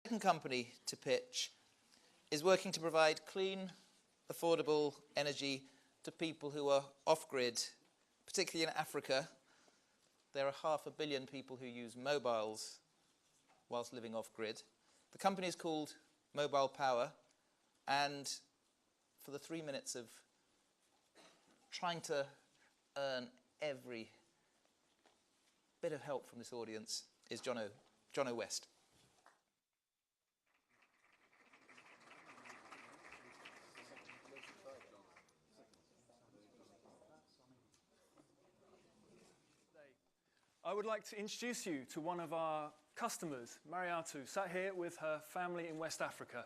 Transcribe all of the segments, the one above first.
second company to pitch is working to provide clean, affordable energy to people who are off-grid, particularly in Africa. There are 500 million people who use mobiles whilst living off-grid. The company is called Mobile Power, and for the 3 minutes of trying to earn every bit of help from this audience is Jono West. I would like to introduce you to one of our customers, Mariatu, sat here with her family in West Africa.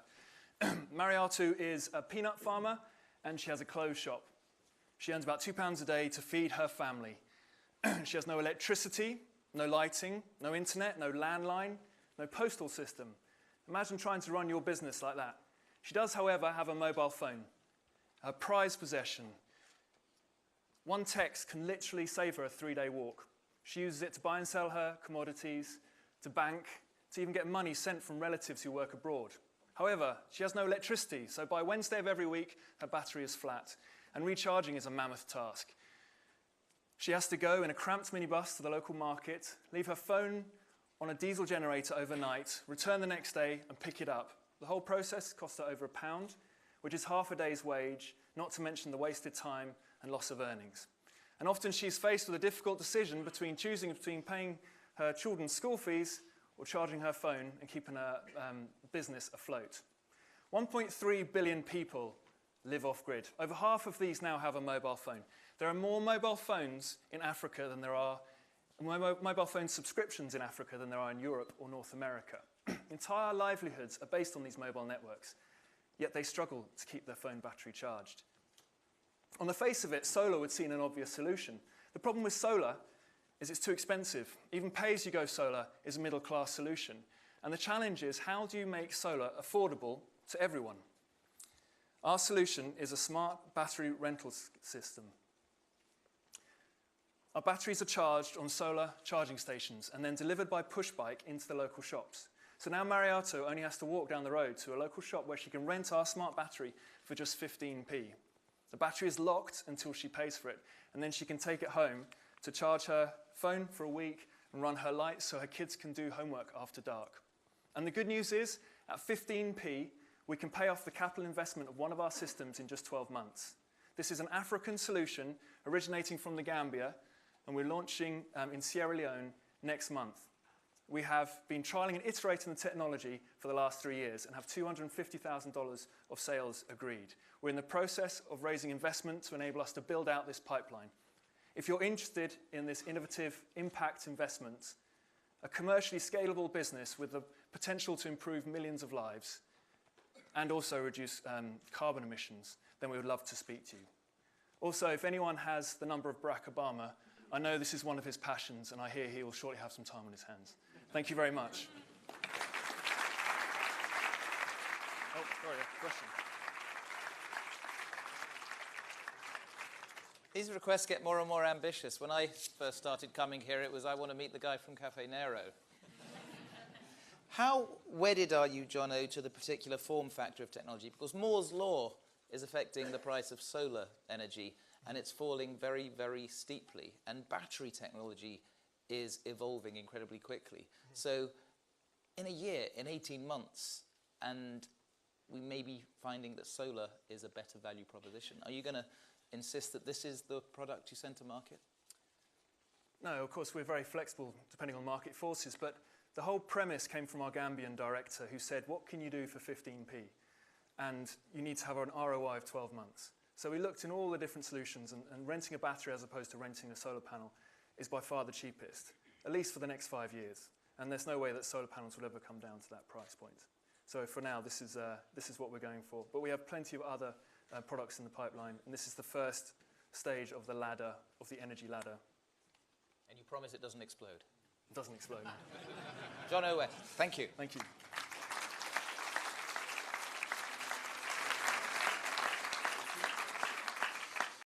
Mariatu is a peanut farmer and she has a clothes shop. She earns about £2 a day to feed her family. She has no electricity, no lighting, no internet, no landline, no postal system. Imagine trying to run your business like that. She does, however, have a mobile phone, her prized possession. One text can literally save her a 3-day walk. She uses it to buy and sell her commodities, to bank, to even get money sent from relatives who work abroad. However, she has no electricity, so by Wednesday of every week, her battery is flat, and recharging is a mammoth task. She has to go in a cramped minibus to the local market, leave her phone on a diesel generator overnight, return the next day and pick it up. The whole process costs her over £1, which is half a day's wage, not to mention the wasted time and loss of earnings. And often she's faced with a difficult decision between choosing between paying her children's school fees or charging her phone and keeping her business afloat. 1.3 billion people live off-grid. Over half of these now have a mobile phone. There are more mobile phones in Africa than there are mobile phone subscriptions in Africa than there are in Europe or North America. Entire livelihoods are based on these mobile networks, yet they struggle to keep their phone battery charged. On the face of it, solar would seem an obvious solution. The problem with solar is it's too expensive. Even pay-as-you-go solar is a middle-class solution. And the challenge is, how do you make solar affordable to everyone? Our solution is a smart battery rental system. Our batteries are charged on solar charging stations and then delivered by push bike into the local shops. So now Mariatu only has to walk down the road to a local shop where she can rent our smart battery for just 15p. The battery is locked until she pays for it, and then she can take it home to charge her phone for a week and run her lights so her kids can do homework after dark. And the good news is, at 15p, we can pay off the capital investment of one of our systems in just 12 months. This is an African solution originating from the Gambia, and we're launching in Sierra Leone next month. We have been trialling and iterating the technology for the last 3 years and have $250,000 of sales agreed. We're in the process of raising investment to enable us to build out this pipeline. If you're interested in this innovative impact investment, a commercially scalable business with the potential to improve millions of lives and also reduce carbon emissions, then we would love to speak to you. Also, if anyone has the number of Barack Obama, I know this is one of his passions, and I hear he will shortly have some time on his hands. Thank you very much. Oh, sorry, a question. These requests get more and more ambitious. When I first started coming here, it was, I want to meet the guy from Cafe Nero. How wedded are you, Jono, to the particular form factor of technology? Because Moore's law is affecting the price of solar energy, and it's falling very, very steeply. And battery technology is evolving incredibly quickly. So in a year, in 18 months, and we may be finding that solar is a better value proposition. Are you going to insist that this is the product you send to market? No, of course, we're very flexible depending on market forces, but the whole premise came from our Gambian director who said, what can you do for 15p? And you need to have an ROI of 12 months. So we looked in all the different solutions, and renting a battery as opposed to renting a solar panel is by far the cheapest, at least for the next 5 years. And there's no way that solar panels will ever come down to that price point. So for now, this is what we're going for. But we have plenty of other products in the pipeline, and this is the first stage of the ladder, of the energy ladder. And you promise it doesn't explode? It doesn't explode. Jono West, thank you. Thank you.